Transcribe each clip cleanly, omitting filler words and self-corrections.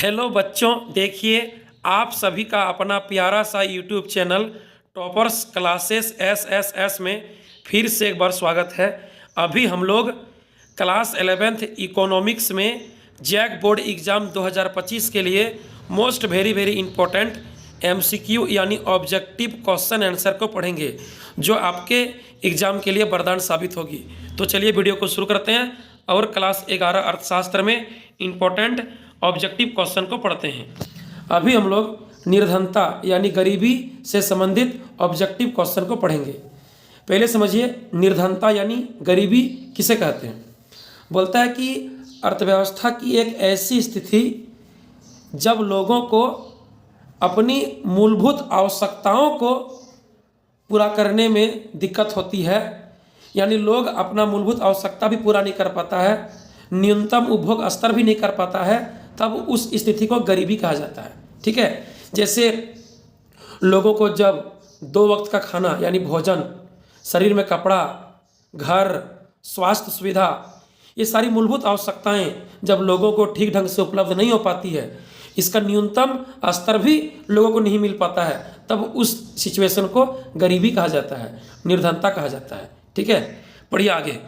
Hello बच्चों, देखिए आप सभी का अपना प्यारा सा YouTube channel toppers classes S में फिर से एक बार स्वागत है। अभी हम लोग क्लास 11th इकोनॉमिक्स में जैक बोर्ड एग्ज़ाम 2025 के लिए मोस्ट वेरी इम्पोर्टेंट MCQ यानी ऑब्जेक्टिव क्वेश्चन आंसर को पढ़ेंगे, जो आपके एग्ज़ाम के लिए वरदान साबित होगी। तो चलिए वीडियो को शुरू करते हैं और क्लास 11 अर्थशास्त्र में इम्पोर्टेंट ऑब्जेक्टिव क्वेश्चन को पढ़ते हैं। अभी हम लोग निर्धनता यानी गरीबी से संबंधित ऑब्जेक्टिव क्वेश्चन को पढ़ेंगे। पहले समझिए निर्धनता यानी गरीबी किसे कहते हैं। बोलता है कि अर्थव्यवस्था की एक ऐसी स्थिति जब लोगों को अपनी मूलभूत आवश्यकताओं को पूरा करने में दिक्कत होती है, यानी लोग अपना मूलभूत आवश्यकता भी पूरा नहीं कर पाता है, न्यूनतम उपभोग स्तर भी नहीं कर पाता है, तब उस स्थिति को गरीबी कहा जाता है। ठीक है, जैसे लोगों को जब 2 वक्त का खाना यानी भोजन, शरीर में कपड़ा, घर, स्वास्थ्य सुविधा, ये सारी मूलभूत आवश्यकताएं जब लोगों को ठीक ढंग से उपलब्ध नहीं हो पाती है, इसका न्यूनतम स्तर भी लोगों को नहीं मिल पाता है, तब उस सिचुएशन को गरीबी कहा जाता है, निर्धनता कहा जाता है। ठीक है, पढ़िए आगे।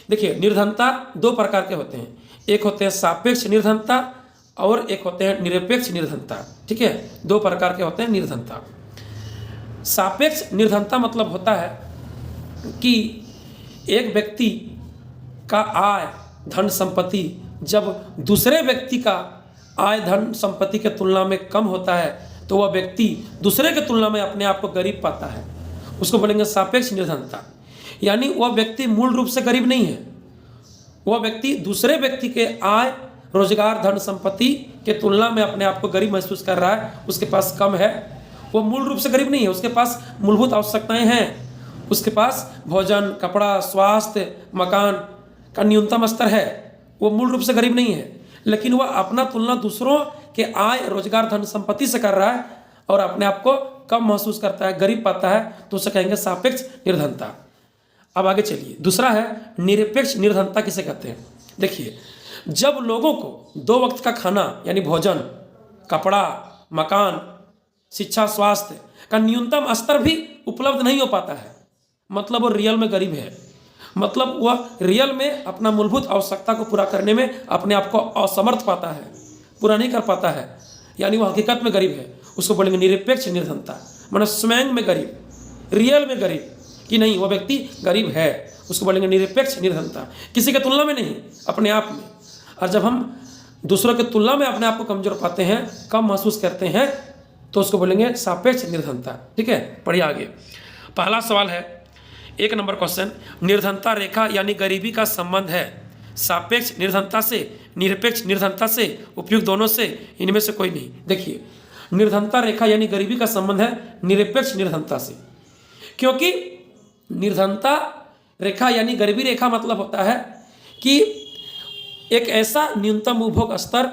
देखिए निर्धनता 2 प्रकार के होते हैं, एक होते हैं सापेक्ष निर्धनता और एक होते हैं निरपेक्ष निर्धनता। ठीक है, 2 प्रकार के होते हैं निर्धनता। सापेक्ष निर्धनता मतलब होता है कि एक व्यक्ति का आय धन संपत्ति जब दूसरे व्यक्ति का आय धन संपत्ति के तुलना में कम होता है, तो वह व्यक्ति दूसरे के तुलना में अपने आप को गरीब पाता है, उसको बोलेंगे सापेक्ष निर्धनता। यानी वह व्यक्ति मूल रूप से गरीब नहीं है, वह व्यक्ति दूसरे व्यक्ति के आय, रोजगार, धन संपत्ति के तुलना में अपने आप को गरीब महसूस कर रहा है, उसके पास कम है, वो मूल रूप से गरीब नहीं है, उसके पास मूलभूत आवश्यकताएं हैं, उसके पास भोजन, कपड़ा, स्वास्थ्य, मकान का न्यूनतम स्तर है, वो मूल रूप से गरीब नहीं है, लेकिन वह अपना तुलना दूसरों के आय, रोजगार, धन संपत्ति से कर रहा है और अपने आप को कम महसूस करता है, गरीब पाता है, तो उसे कहेंगे सापेक्ष निर्धनता। अब आगे चलिए, दूसरा है निरपेक्ष निर्धनता किसे कहते हैं। देखिए जब लोगों को 2 वक्त का खाना यानी भोजन, कपड़ा, मकान, शिक्षा, स्वास्थ्य का न्यूनतम स्तर भी उपलब्ध नहीं हो पाता है, मतलब वो रियल में गरीब है, मतलब वह रियल में अपना मूलभूत आवश्यकता को पूरा करने में अपने आप को असमर्थ पाता है, पूरा नहीं कर पाता है, यानी वह हकीकत में गरीब है, उसको बोलेंगे निरपेक्ष निर्धनता। मतलब स्वयं में गरीब, रियल में गरीब कि नहीं, वह व्यक्ति गरीब है, उसको बोलेंगे निरपेक्ष निर्धनता। किसी के तुलना में नहीं, अपने आप में। और जब हम दूसरों के तुलना में अपने आप को कमजोर पाते हैं, कम महसूस करते हैं, तो उसको बोलेंगे सापेक्ष निर्धनता। ठीक है, पढ़िए आगे। पहला सवाल है 1 नंबर क्वेश्चन, निर्धनता रेखा यानी गरीबी का संबंध है सापेक्ष निर्धनता से, निरपेक्ष निर्धनता से, उपयुक्त दोनों से, इनमें से कोई नहीं। देखिए निर्धनता रेखा यानी गरीबी का संबंध है निरपेक्ष निर्धनता से, क्योंकि निर्धनता रेखा यानी गरीबी रेखा मतलब होता है कि एक ऐसा न्यूनतम उपभोग स्तर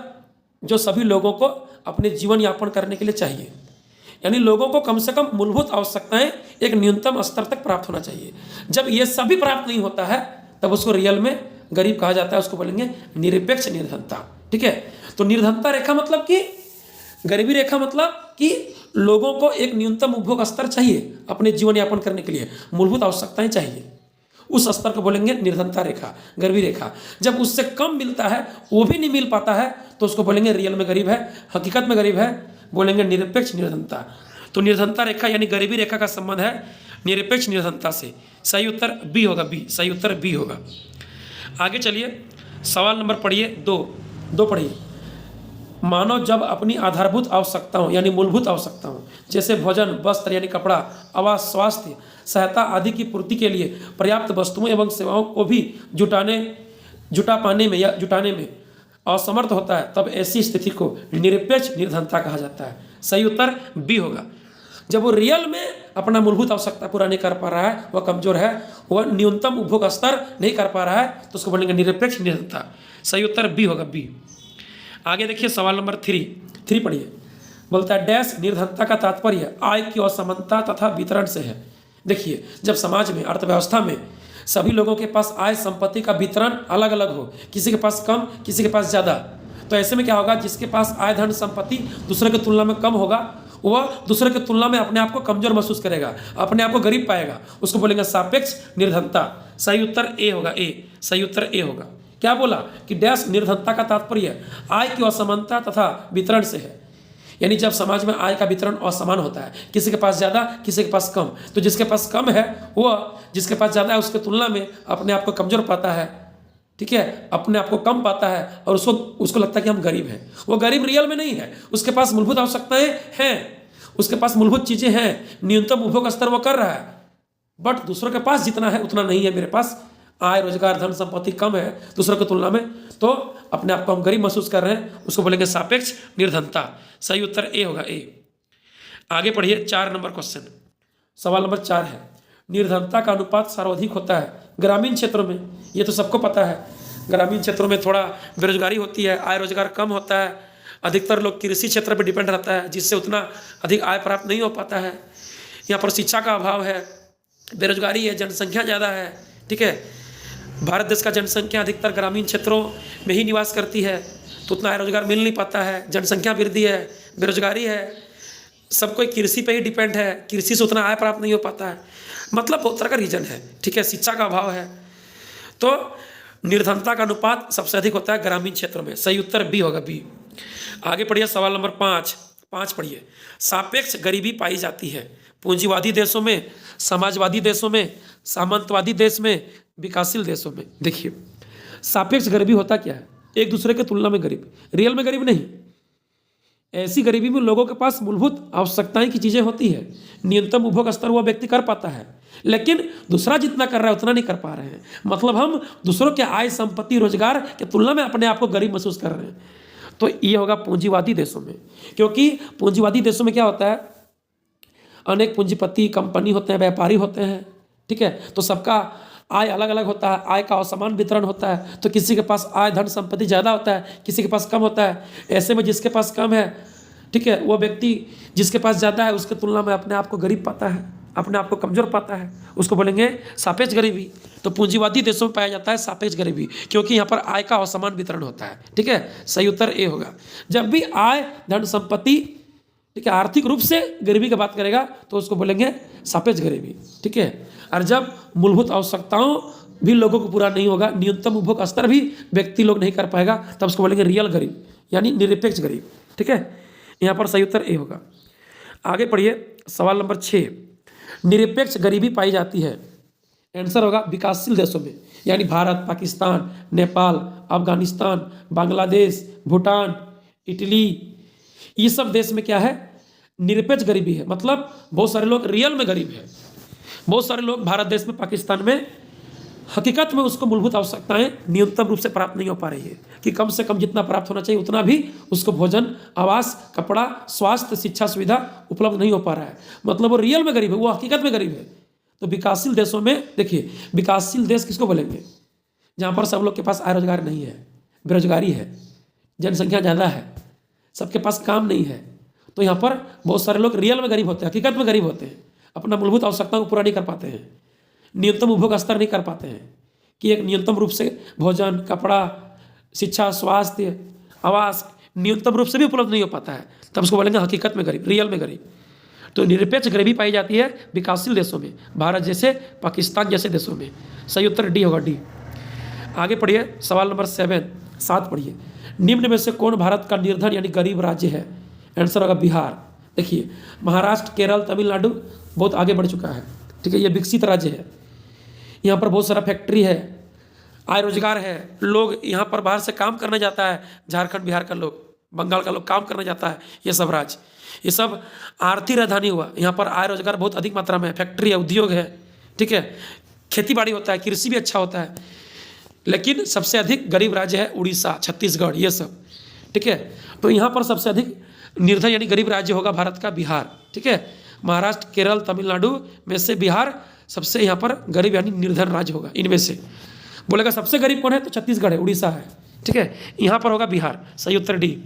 जो सभी लोगों को अपने जीवन यापन करने के लिए चाहिए, यानी लोगों को कम से कम मूलभूत आवश्यकताएं एक न्यूनतम स्तर तक प्राप्त होना चाहिए। जब ये सभी प्राप्त नहीं होता है, तब उसको रियल में गरीब कहा जाता है, उसको बोलेंगे निरपेक्ष निर्धनता। ठीक है, तो निर्धनता रेखा मतलब कि गरीबी रेखा मतलब कि लोगों को एक न्यूनतम उपभोग स्तर चाहिए अपने जीवन यापन करने के लिए, मूलभूत आवश्यकताएं चाहिए, उस स्तर को बोलेंगे निर्धनता रेखा, गरीबी रेखा। जब उससे कम मिलता है, वो भी नहीं मिल पाता है, तो उसको बोलेंगे रियल में गरीब है, हकीकत में गरीब है, बोलेंगे निरपेक्ष निर्धनता। तो निर्धनता रेखा यानी गरीबी रेखा का संबंध है निरपेक्ष निर्धनता से। सही उत्तर बी होगा, बी, सही उत्तर बी होगा। आगे चलिए, सवाल नंबर पढ़िए 2 पढ़िए। मानव जब अपनी आधारभूत आवश्यकताओं यानी मूलभूत आवश्यकताओं जैसे भोजन, वस्त्र यानी कपड़ा, आवास, स्वास्थ्य सहायता आदि की पूर्ति के लिए पर्याप्त वस्तुओं एवं सेवाओं को भी जुटाने में असमर्थ होता है, तब ऐसी स्थिति को निरपेक्ष निर्धनता कहा जाता है। सही उत्तर बी होगा। जब वो रियल में अपना मूलभूत आवश्यकता पूरा नहीं कर पा रहा है, वह कमजोर है, वह न्यूनतम उपभोग स्तर नहीं कर पा रहा है, तो उसको बोलेंगे निरपेक्ष निर्धनता। सही उत्तर बी होगा, बी। आगे देखिए सवाल नंबर 3 पढ़िए। बोलता है डैश निर्धनता का तात्पर्य आय की असमानता तथा वितरण से है। देखिए जब समाज में, अर्थव्यवस्था में सभी लोगों के पास आय संपत्ति का वितरण अलग अलग हो, किसी के पास कम, किसी के पास ज़्यादा, तो ऐसे में क्या होगा, जिसके पास आय धन संपत्ति दूसरे की तुलना में कम होगा वह दूसरे की तुलना में अपने आप को कमजोर महसूस करेगा, अपने आप को गरीब पाएगा, उसको बोलेंगे सापेक्ष निर्धनता। सही उत्तर ए होगा, ए सही उत्तर ए होगा। क्या बोला कि डैश निर्धनता का तात्पर्य आय की असमानता तथा वितरण से है, यानी जब समाज में आय का वितरण असमान होता है, किसी के पास ज़्यादा किसी के पास कम, तो जिसके पास कम है वह जिसके पास ज़्यादा है उसके तुलना में अपने आप को कमजोर पाता है, ठीक है, अपने आप को कम पाता है और उसको लगता है कि हम गरीब हैं। वो गरीब रियल में नहीं है, उसके पास मूलभूत आवश्यकताएं हैं, उसके पास मूलभूत चीज़ें हैं, न्यूनतम उपभोग स्तर वो कर रहा है, बट दूसरों के पास जितना है उतना नहीं है। मेरे पास आय रोजगार धन संपत्ति कम है दूसरों की तुलना में, तो अपने आप को हम गरीब महसूस कर रहे हैं, उसको बोलेंगे सापेक्ष निर्धनता। सही उत्तर ए होगा, ए। आगे पढ़िए 4 नंबर क्वेश्चन, सवाल नंबर 4 है, निर्धनता का अनुपात सर्वाधिक होता है ग्रामीण क्षेत्रों में। ये तो सबको पता है, ग्रामीण क्षेत्रों में थोड़ा बेरोजगारी होती है, आय रोजगार कम होता है, अधिकतर लोग कृषि क्षेत्र पर डिपेंड रहता है, जिससे उतना अधिक आय प्राप्त नहीं हो पाता है। यहाँ पर शिक्षा का अभाव है, बेरोजगारी है, जनसंख्या ज़्यादा है, ठीक है। भारत देश का जनसंख्या अधिकतर ग्रामीण क्षेत्रों में ही निवास करती है, तो उतना आय रोजगार मिल नहीं पाता है, जनसंख्या वृद्धि है, बेरोजगारी है, सब कोई कृषि पे ही डिपेंड है, कृषि से उतना आय प्राप्त नहीं हो पाता है, मतलब बहुत तरह का रीजन है, ठीक है। शिक्षा का अभाव है, तो निर्धनता का अनुपात सबसे अधिक होता है ग्रामीण क्षेत्रों में। सही उत्तर बी होगा, बी। आगे पढ़िए सवाल नंबर 5 पढ़िए, सापेक्ष गरीबी पाई जाती है पूंजीवादी देशों में, समाजवादी देशों में, सामंतवादी देश में, विकासशील देशों में। देखिए सापेक्ष गरीबी होता क्या है, एक दूसरे के तुलना में गरीब, रियल में गरीब नहीं। ऐसी गरीबी में लोगों के पास मूलभूत आवश्यकताएं की चीजें होती है, न्यूनतम उपभोग स्तर वह व्यक्ति कर पाता है, लेकिन दूसरा जितना कर रहा है उतना नहीं कर पा रहे हैं, मतलब हम दूसरों के आय संपत्ति रोजगार के तुलना में अपने आप को गरीब महसूस कर रहे हैं। तो ये होगा पूंजीवादी देशों में, क्योंकि पूंजीवादी देशों में क्या होता है, अनेक पूंजीपति कंपनी होते हैं, व्यापारी होते हैं, ठीक है, तो सबका आय अलग अलग होता है, आय का असमान वितरण होता है, तो किसी के पास आय धन संपत्ति ज़्यादा होता है, किसी के पास कम होता है। ऐसे में जिसके पास कम है, ठीक है, वो व्यक्ति जिसके पास ज़्यादा है उसके तुलना में अपने आप को गरीब पाता है, अपने आप को कमज़ोर पाता है, उसको बोलेंगे सापेक्ष गरीबी। तो पूंजीवादी देशों में पाया जाता है सापेक्ष गरीबी, क्योंकि यहाँ पर आय का असमान वितरण होता है, ठीक है। सही उत्तर ए होगा। जब भी आय धन संपत्ति, ठीक है, आर्थिक रूप से गरीबी की बात करेगा तो उसको बोलेंगे सापेक्ष गरीबी, ठीक है। और जब मूलभूत आवश्यकताओं भी लोगों को पूरा नहीं होगा, न्यूनतम उपभोग स्तर भी व्यक्ति लोग नहीं कर पाएगा, तब उसको बोलेंगे रियल गरीब, यानी निरपेक्ष गरीब, ठीक है। यहाँ पर सही उत्तर ए होगा। आगे पढ़िए सवाल नंबर 6, निरपेक्ष गरीबी पाई जाती है, आंसर होगा विकासशील देशों में, यानी भारत, पाकिस्तान, नेपाल, अफगानिस्तान, बांग्लादेश, भूटान, इटली, ये सब देश में क्या है, निरपेक्ष गरीबी है, मतलब बहुत सारे लोग रियल में गरीब है, बहुत सारे लोग भारत देश में, पाकिस्तान में हकीकत में उसको मूलभूत आवश्यकताएं न्यूनतम रूप से प्राप्त नहीं हो पा रही है, कि कम से कम जितना प्राप्त होना चाहिए उतना भी उसको भोजन, आवास, कपड़ा, स्वास्थ्य, शिक्षा सुविधा उपलब्ध नहीं हो पा रहा है, मतलब वो रियल में गरीब है, वो हकीकत में गरीब है। तो विकासशील देशों में देखिए, विकासशील देश किसको बोलेंगे, जहाँ पर सब लोग के पास आय रोजगार नहीं है, बेरोजगारी है, जनसंख्या ज़्यादा है, सबके पास काम नहीं है, तो यहाँ पर बहुत सारे लोग रियल में गरीब होते हैं, हकीकत में गरीब होते हैं, अपना मूलभूत आवश्यकताओं को पूरा नहीं कर पाते हैं, न्यूनतम उपभोग स्तर नहीं कर पाते हैं, कि एक न्यूनतम रूप से भोजन, कपड़ा, शिक्षा, स्वास्थ्य, आवास न्यूनतम रूप से भी उपलब्ध नहीं हो पाता है, तब उसको बोलेंगे हकीकत में गरीब, रियल में गरीब। तो निरपेक्ष गरीबी पाई जाती है विकासशील देशों में, भारत जैसे, पाकिस्तान जैसे देशों में। सही उत्तर डी होगा, डी। आगे पढ़िए सवाल नंबर 7 पढ़िए, निम्न में से कौन भारत का निर्धन यानी गरीब राज्य है, आंसर होगा बिहार। देखिए महाराष्ट्र, केरल, तमिलनाडु बहुत आगे बढ़ चुका है, ठीक है, ये विकसित राज्य है, यहाँ पर बहुत सारा फैक्ट्री है, आय रोजगार है, लोग यहाँ पर बाहर से काम करने जाता है, झारखंड बिहार का लोग, बंगाल का लोग काम करने जाता है, ये सब राज्य, ये सब आर्थिक राजधानी हुआ, यहाँ पर आय रोजगार बहुत अधिक मात्रा में है, फैक्ट्री है, उद्योग है, ठीक है, खेती बाड़ी होता है, कृषि भी अच्छा होता है, लेकिन सबसे अधिक गरीब राज्य है उड़ीसा, छत्तीसगढ़, ये सब, ठीक है। तो यहाँ पर सबसे अधिक निर्धन यानी गरीब राज्य होगा भारत का बिहार, ठीक है। महाराष्ट्र, केरल, तमिलनाडु में से बिहार सबसे यहाँ पर गरीब यानी निर्धन राज्य होगा। इनमें से बोलेगा सबसे गरीब कौन है, तो छत्तीसगढ़ है, उड़ीसा है, ठीक है, यहाँ पर होगा बिहार। सही उत्तर डी।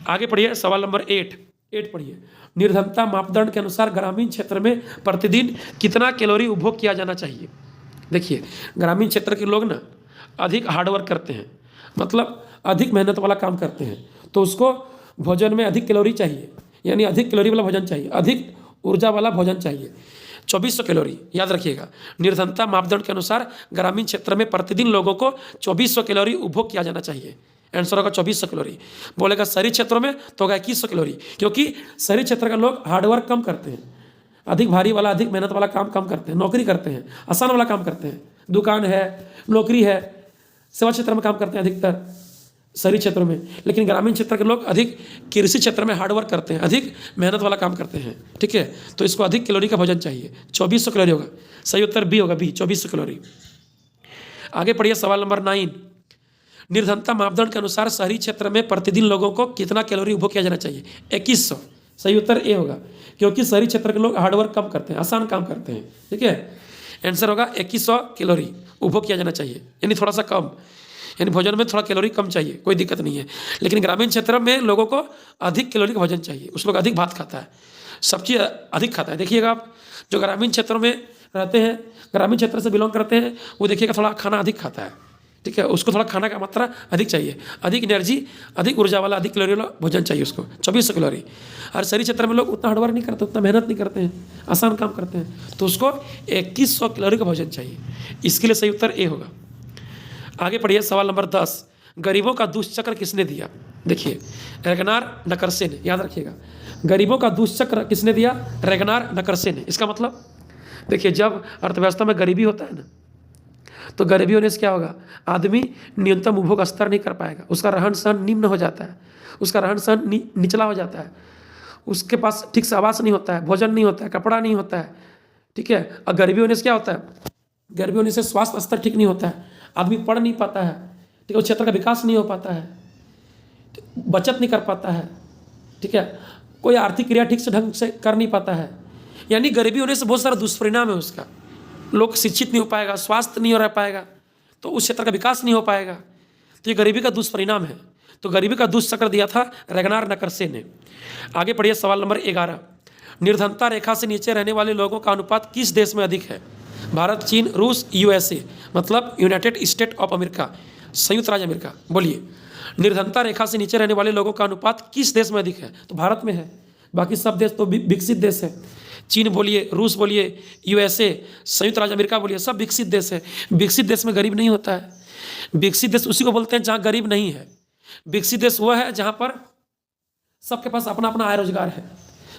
आगे पढ़िए सवाल नंबर 8 पढ़िए, निर्धनता मापदंड के अनुसार ग्रामीण क्षेत्र में प्रतिदिन कितना कैलोरी उपभोग किया जाना चाहिए। देखिए ग्रामीण क्षेत्र के लोग ना अधिक हार्डवर्क करते हैं, मतलब अधिक मेहनत वाला काम करते हैं तो उसको भोजन में अधिक कैलोरी चाहिए, यानी अधिक कैलोरी वाला भोजन चाहिए, अधिक ऊर्जा वाला भोजन चाहिए। 2400 कैलोरी याद रखिएगा। निर्धनता मापदंड के अनुसार ग्रामीण क्षेत्र में प्रतिदिन लोगों को 2400 कैलोरी उपभोग किया जाना चाहिए। आंसर होगा 2400 कैलोरी। बोलेगा शहरी क्षेत्रों में तो होगा 2100 कैलोरी, क्योंकि शहरी क्षेत्र के लोग हार्डवर्क कम करते हैं, अधिक भारी वाला अधिक मेहनत वाला काम कम करते हैं, नौकरी करते हैं, आसान वाला काम करते हैं, दुकान है, नौकरी है, सेवा क्षेत्र में काम करते हैं अधिकतर शहरी क्षेत्रों में। लेकिन ग्रामीण क्षेत्र के लोग अधिक कृषि क्षेत्र में हार्डवर्क करते हैं, अधिक मेहनत वाला काम करते हैं। ठीक है, तो इसको अधिक कैलोरी का भोजन चाहिए। 2400 कैलोरी होगा, सही उत्तर बी होगा, बी 2400 कैलोरी। आगे पढ़िए सवाल नंबर 9। निर्धनता मापदंड के अनुसार शहरी क्षेत्र में प्रतिदिन लोगों को कितना कैलोरी उपभोग किया जाना चाहिए? 2100। सही उत्तर ए होगा, क्योंकि शहरी क्षेत्र के लोग हार्डवर्क कम करते हैं, आसान काम करते हैं। ठीक है, आंसर होगा 2100 कैलोरी उपभोग किया जाना चाहिए, यानी थोड़ा सा कम, यानी भोजन में थोड़ा कैलोरी कम चाहिए, कोई दिक्कत नहीं है। लेकिन ग्रामीण क्षेत्र में लोगों को अधिक कैलोरी का भोजन चाहिए, उस लोग अधिक भात खाता है, सब्जी अधिक खाता है। देखिएगा आप जो ग्रामीण क्षेत्रों में रहते हैं, ग्रामीण क्षेत्र से बिलोंग करते हैं, वो देखिएगा थोड़ा खाना अधिक खाता है। ठीक है, उसको थोड़ा खाना का मात्रा अधिक चाहिए, अधिक एनर्जी, अधिक ऊर्जा वाला, अधिक कैलोरी वाला भोजन चाहिए उसको। 2400 कैलोरी। और शहरी क्षेत्र में लोग उतना हार्डवर्क नहीं करते, उतना मेहनत नहीं करते हैं, आसान काम करते हैं, तो उसको 2100 कैलोरी का भोजन चाहिए। इसके लिए सही उत्तर ए होगा। आगे पढ़िए सवाल नंबर 10। गरीबों का दुष्चक्र किसने दिया? देखिए, रेगनार नकरसे ने, याद रखिएगा। गरीबों का दुष्चक्र किसने दिया? रेगनार नकरसे ने। इसका मतलब देखिए, जब अर्थव्यवस्था में गरीबी होता है ना, तो गरीबी होने से क्या होगा? आदमी न्यूनतम उपभोग स्तर नहीं कर पाएगा, उसका रहन सहन निम्न हो जाता है, उसका रहन सहन निचला हो जाता है, उसके पास ठीक से आवास नहीं होता है, भोजन नहीं होता है, कपड़ा नहीं होता है। ठीक है, और गरीबी होने से क्या होता है? गरीबी होने से स्वास्थ्य स्तर ठीक नहीं होता है, आदमी पढ़ नहीं पाता है, ठीक है, उस क्षेत्र का विकास नहीं हो पाता है, बचत नहीं कर पाता है। ठीक है, कोई आर्थिक क्रिया ठीक से ढंग से कर नहीं पाता है। यानी गरीबी होने से बहुत सारा दुष्परिणाम है उसका। लोग शिक्षित नहीं हो पाएगा, स्वास्थ्य नहीं हो रह पाएगा, तो उस क्षेत्र का विकास नहीं हो पाएगा। तो ये गरीबी का दुष्परिणाम है। तो गरीबी का दुष्चक्र दिया था रेगनार नकरसे ने। आगे पढ़िए सवाल नंबर 11। निर्धनता रेखा से नीचे रहने वाले लोगों का अनुपात किस देश में अधिक है? भारत, चीन, रूस, यूएसए, मतलब यूनाइटेड स्टेट ऑफ अमेरिका, संयुक्त राज्य अमेरिका। बोलिए, निर्धनता रेखा से नीचे रहने वाले लोगों का अनुपात किस देश में अधिक है? तो भारत में है, बाकी सब देश तो विकसित देश है। चीन बोलिए, रूस बोलिए, यूएसए, संयुक्त राज्य अमेरिका बोलिए, सब विकसित देश है। विकसित देश में गरीब नहीं होता है। विकसित देश उसी को बोलते हैं जहाँ गरीब नहीं है। विकसित देश वह है जहाँ पर सबके पास अपना अपना आय रोजगार है।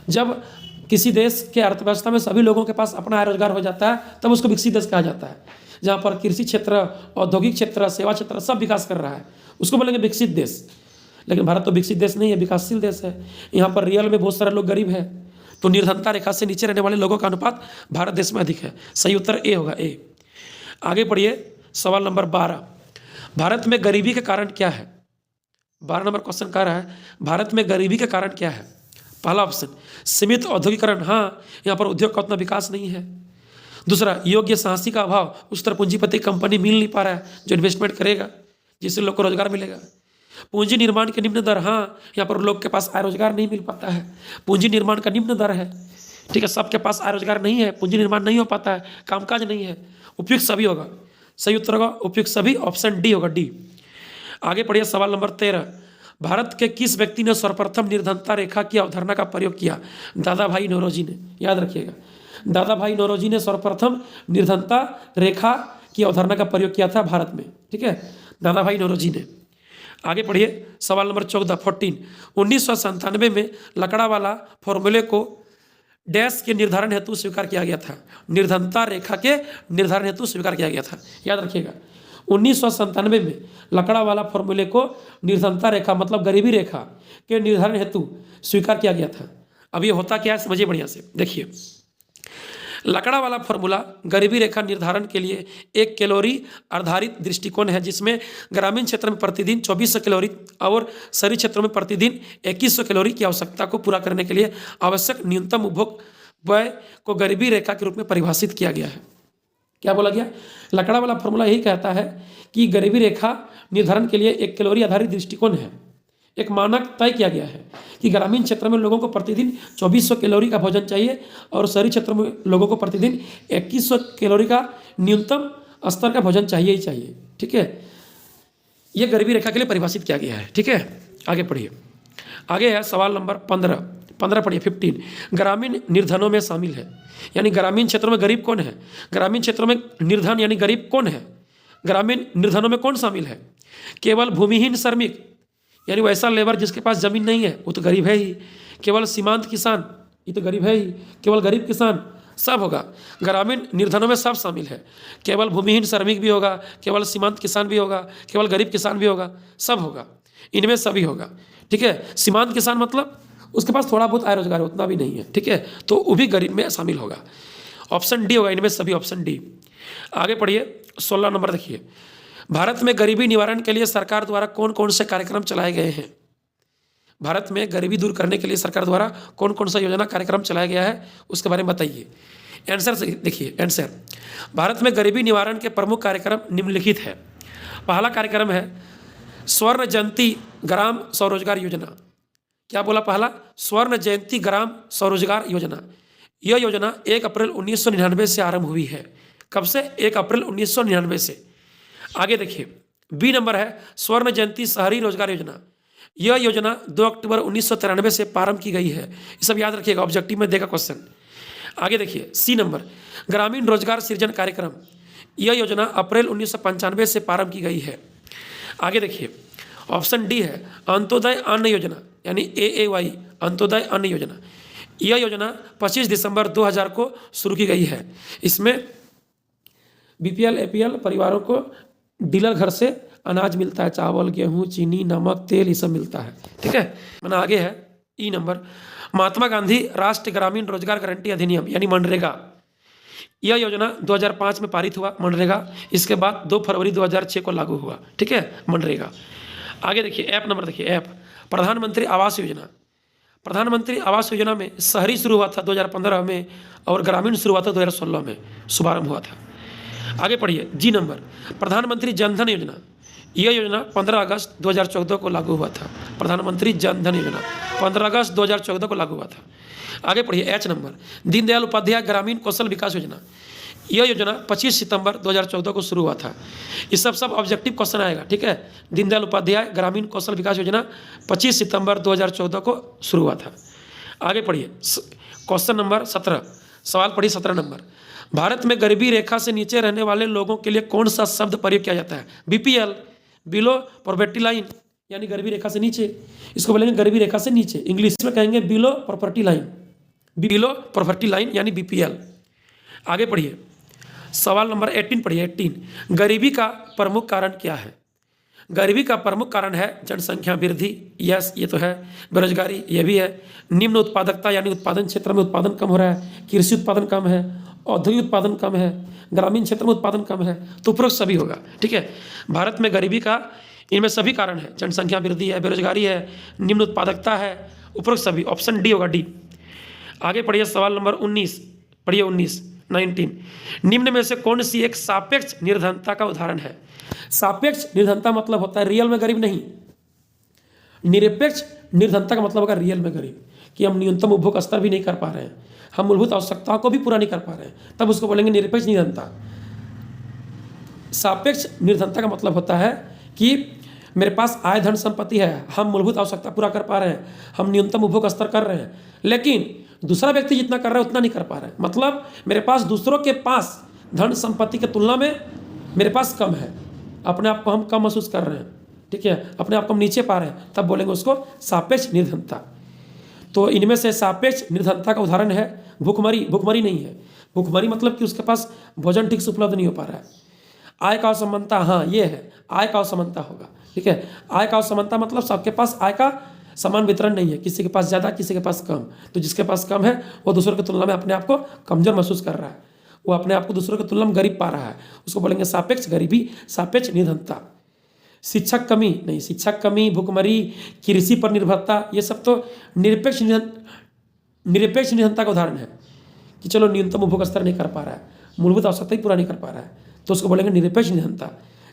जब किसी देश के अर्थव्यवस्था में सभी लोगों के पास अपना आय रोजगार हो जाता है, तब उसको विकसित देश कहा जाता है। जहाँ पर कृषि क्षेत्र, औद्योगिक क्षेत्र, सेवा क्षेत्र सब विकास कर रहा है, उसको बोलेंगे विकसित देश। लेकिन भारत तो विकसित देश नहीं है, विकासशील देश है। यहाँ पर रियल में बहुत सारे लोग गरीब हैं। तो निर्धनता रेखा से नीचे रहने वाले लोगों का अनुपात भारत देश में अधिक है। सही उत्तर ए होगा, ए। आगे पढ़िए सवाल नंबर 12। भारत में गरीबी के कारण क्या है? 12 नंबर क्वेश्चन कह रहा है भारत में गरीबी के कारण क्या है? पहला ऑप्शन सीमित औद्योगिकरण, हाँ, यहाँ पर उद्योग का उतना विकास नहीं है। दूसरा, योग्य साहसी का अभाव, उस तरह पूंजीपति कंपनी मिल नहीं पा रहा है जो इन्वेस्टमेंट करेगा, जिससे लोग को रोजगार मिलेगा। पूंजी निर्माण के निम्न दर, हाँ, यहाँ पर लोग के पास आय रोजगार नहीं मिल पाता है, पूंजी निर्माण का निम्न दर है। ठीक है, सबके पास आय रोजगार नहीं है, पूंजी निर्माण नहीं हो पाता है, कामकाज नहीं है। उपयुक्त सभी होगा, सही उत्तर होगा उपयुक्त सभी, ऑप्शन डी होगा, डी। आगे पढ़िए सवाल नंबर 13। भारत के किस व्यक्ति ने सर्वप्रथम निर्धनता रेखा की अवधारणा का प्रयोग किया? दादा भाई नौरोजी ने। याद रखिएगा, दादा भाई नौरोजी ने सर्वप्रथम निर्धनता रेखा की अवधारणा का प्रयोग किया था भारत में। ठीक है, दादा भाई नौरोजी ने। आगे पढ़िए सवाल नंबर 14। 1997 में लकड़ावाला फॉर्मूले को डैश के निर्धारण हेतु स्वीकार किया गया था। निर्धनता रेखा के निर्धारण हेतु स्वीकार किया गया था। याद रखिएगा, 1997 में लकड़ावाला फॉर्मूले को निर्धनता रेखा मतलब गरीबी रेखा के निर्धारण हेतु स्वीकार किया गया था। अब ये होता क्या है समझिए बढ़िया से। देखिए, लकड़ावाला फॉर्मूला गरीबी रेखा निर्धारण के लिए एक कैलोरी आधारित दृष्टिकोण है, जिसमें ग्रामीण क्षेत्र में प्रतिदिन 2400 कैलोरी और शहरी क्षेत्रों में प्रतिदिन 2100 कैलोरी की आवश्यकता को पूरा करने के लिए आवश्यक न्यूनतम उपभोग व्यय को गरीबी रेखा के रूप में परिभाषित किया गया है। क्या बोला गया? लकड़ा वाला फॉर्मूला यही कहता है कि गरीबी रेखा निर्धारण के लिए एक कैलोरी आधारित दृष्टिकोण है। एक मानक तय किया गया है कि ग्रामीण क्षेत्र में लोगों को प्रतिदिन 2400 कैलोरी का भोजन चाहिए और शहरी क्षेत्र में लोगों को प्रतिदिन 2100 कैलोरी का न्यूनतम स्तर का भोजन चाहिए ही चाहिए। ठीक है, ये गरीबी रेखा के लिए परिभाषित किया गया है। ठीक है, आगे पढ़िए। आगे है सवाल नंबर 15 पढ़िए 15। ग्रामीण निर्धनों में शामिल है, यानी ग्रामीण क्षेत्रों में गरीब कौन है? ग्रामीण क्षेत्रों में निर्धन यानी गरीब कौन है? ग्रामीण निर्धनों में कौन शामिल है? केवल भूमिहीन श्रमिक, यानी वैसा लेबर जिसके पास जमीन नहीं है वो तो गरीब है ही। केवल सीमांत किसान, ये तो गरीब है ही। केवल गरीब किसान, सब होगा। ग्रामीण निर्धनों में सब शामिल है। केवल भूमिहीन श्रमिक भी होगा, केवल सीमांत किसान भी होगा, केवल गरीब किसान भी होगा, सब होगा, इनमें सभी होगा। ठीक है, सीमांत किसान मतलब उसके पास थोड़ा बहुत आय रोजगार है, उतना भी नहीं है। ठीक है, तो वो भी गरीब में शामिल होगा। ऑप्शन डी होगा इनमें सभी, ऑप्शन डी। आगे पढ़िए 16 नंबर देखिए। भारत में गरीबी निवारण के लिए सरकार द्वारा कौन कौन से कार्यक्रम चलाए गए हैं? भारत में गरीबी दूर करने के लिए सरकार द्वारा कौन कौन सा योजना कार्यक्रम चलाया गया है उसके बारे में बताइए। आंसर देखिए, आंसर भारत में गरीबी निवारण के प्रमुख कार्यक्रम निम्नलिखित है। पहला कार्यक्रम है स्वर्ण जयंती ग्राम स्वरोजगार योजना। क्या बोला? पहला स्वर्ण जयंती ग्राम स्वरोजगार योजना। यह योजना 1 अप्रैल 1999 से आरंभ हुई है। कब से? 1 अप्रैल 1999 से। आगे देखिए, बी नंबर है स्वर्ण जयंती शहरी रोजगार योजना। यह योजना 2 अक्टूबर 1993 से प्रारंभ की गई है। ये सब याद रखिएगा, ऑब्जेक्टिव में देगा क्वेश्चन। आगे देखिए, सी नंबर ग्रामीण रोजगार सृजन कार्यक्रम। यह योजना अप्रैल 1995 से प्रारंभ की गई है। आगे देखिए, ऑप्शन डी है अंत्योदय अन्न योजना, यानी AAY अंत्योदय अन्न योजना। यह योजना 25 दिसंबर 2000 को शुरू की गई है। इसमें BPL APL परिवारों को डीलर घर से अनाज मिलता है, चावल, गेहूं, चीनी, नमक, तेल, ये सब मिलता है। ठीक है, मैंने आगे है ई नंबर महात्मा गांधी राष्ट्रीय ग्रामीण रोजगार गारंटी अधिनियम, यानी मनरेगा। यह योजना 2005 में पारित हुआ मनरेगा। इसके बाद 2 फरवरी 2006 को लागू हुआ। ठीक है, मनरेगा। आगे देखिए, ऐप नंबर देखिए, ऐप प्रधानमंत्री आवास योजना। प्रधानमंत्री आवास योजना में शहरी शुरू हुआ था 2015 में और ग्रामीण शुरू हुआ था 2016 में, शुभारंभ हुआ था। आगे पढ़िए, जी नंबर प्रधानमंत्री जनधन योजना। यह योजना 15 अगस्त 2014 को लागू हुआ था। प्रधानमंत्री जनधन योजना 15 अगस्त 2014 को लागू हुआ था। आगे पढ़िए, एच नंबर दीनदयाल उपाध्याय ग्रामीण कौशल विकास योजना। यह योजना 25 सितंबर 2014 को शुरू हुआ था। ये सब ऑब्जेक्टिव क्वेश्चन आएगा। ठीक है, दीनदयाल उपाध्याय ग्रामीण कौशल विकास योजना 25 सितंबर 2014 को शुरू हुआ था। आगे पढ़िए, क्वेश्चन नंबर 17, सवाल पढ़िए 17 नंबर। भारत में गरीबी रेखा से नीचे रहने वाले लोगों के लिए कौन सा शब्द प्रयोग किया जाता है? BPL बिलो पॉवर्टी लाइन, यानी गरीबी रेखा से नीचे, इसको बोलेंगे गरीबी रेखा से नीचे। इंग्लिश में कहेंगे below poverty line, below poverty line यानी BPL। आगे पढ़िए, सवाल नंबर 18 पढ़िए 18। गरीबी का प्रमुख कारण क्या है? गरीबी का प्रमुख कारण है जनसंख्या वृद्धि, यस ये तो है। बेरोजगारी, ये भी है। निम्न उत्पादकता, यानी उत्पादन क्षेत्र में उत्पादन कम हो रहा है, कृषि उत्पादन कम है, औद्योगिक उत्पादन कम है, ग्रामीण क्षेत्र में उत्पादन कम है, तो उपरोक्त सभी होगा। ठीक है, भारत में गरीबी का इनमें सभी कारण है। जनसंख्या वृद्धि है, बेरोजगारी है, निम्न उत्पादकता है, उपरोक्त सभी। ऑप्शन डी होगा, डी। आगे पढ़िए, सवाल नंबर 19 पढ़िए 19 निम्न में से कौन सी एक सापेक्ष निर्धनता का उदाहरण है? सापेक्ष निर्धनता मतलब होता है रियल में गरीब नहीं। निरपेक्ष निर्धनता का मतलब होगा रियल में गरीब, कि हम न्यूनतम उपभोग स्तर भी नहीं कर पा रहे हैं, हम मूलभूत आवश्यकताओं को भी पूरा नहीं कर पा रहे हैं, तब उसको बोलेंगे निरपेक्ष निर्धनता। सापेक्ष निर्धनता का मतलब होता है कि मेरे पास आय धन संपत्ति है, हम मूलभूत आवश्यकता पूरा कर पा रहे हैं, हम न्यूनतम उपभोग स्तर कर रहे हैं, लेकिन दूसरा व्यक्ति जितना कर रहा है उतना नहीं कर पा रहा है। मतलब मेरे पास दूसरों के पास धन संपत्ति की तुलना में मेरे पास कम है, अपने आप को हम कम महसूस कर रहे हैं। ठीक है, अपने आप को हम नीचे पा रहे हैं, तब बोलेंगे उसको सापेक्ष निर्धनता। तो इनमें से सापेक्ष निर्धनता का उदाहरण है भूखमरी। भूखमरी नहीं है, भूखमरी मतलब कि उसके पास भोजन ठीक से उपलब्ध नहीं हो पा रहा है। आय का असमानता, हाँ ये है, आय का असमानता होगा। ठीक है, आय का असमानता मतलब सबके पास आय का समान वितरण नहीं है, किसी के पास ज़्यादा, किसी के पास कम। तो जिसके पास कम है वो दूसरों की तुलना में अपने आप को कमजोर महसूस कर रहा है, वो अपने आप को दूसरों की तुलना में गरीब पा रहा है, उसको बोलेंगे सापेक्ष गरीबी, सापेक्ष निर्धनता। शिक्षक कमी नहीं, शिक्षक कमी, भूखमरी, कृषि पर निर्भरता, ये सब तो निरपेक्ष निर्धनता का उदाहरण है कि चलो न्यूनतम उपभोग स्तर नहीं कर पा रहा है, मूलभूत आवश्यकता ही पूरा नहीं कर पा रहा है, तो उसको बोलेंगे निरपेक्ष निर्धनता।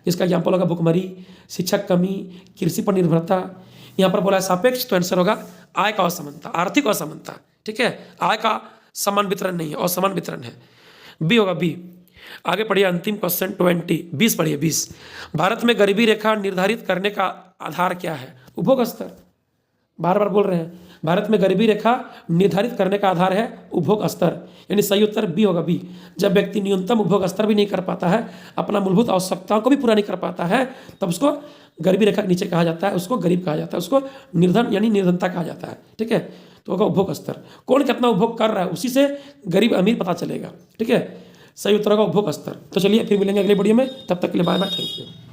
इसका एग्जाम्पल होगा भूखमरी, शिक्षक कमी, कृषि पर निर्भरता। यहाँ पर बोला है सापेक्ष, तो आंसर होगा आय का असमानता, आर्थिक असमानता। ठीक है, आय का समान वितरण नहीं है, असमान वितरण है। बी होगा, बी आगे पढ़िए अंतिम क्वेश्चन 20 पढ़िए 20। भारत में गरीबी रेखा निर्धारित करने का आधार क्या है? उपभोग स्तर। बार बार बोल रहे हैं, भारत में गरीबी रेखा निर्धारित करने का आधार है उपभोग स्तर, यानी सही उत्तर बी होगा, बी। जब व्यक्ति न्यूनतम उपभोग स्तर भी नहीं कर पाता है, अपना मूलभूत आवश्यकताओं को भी पूरा नहीं कर पाता है, तब उसको गरीबी रेखा के नीचे कहा जाता है, उसको गरीब कहा जाता है, उसको निर्धन यानी निर्धनता कहा जाता है। ठीक है, तो होगा उपभोग स्तर। कौन कितना उपभोग कर रहा है उसी से गरीब अमीर पता चलेगा। ठीक है, सही उत्तर होगा उपभोग स्तर। तो चलिए फिर मिलेंगे अगले वीडियो में, तब तक के लिए बाय बाय, थैंक यू।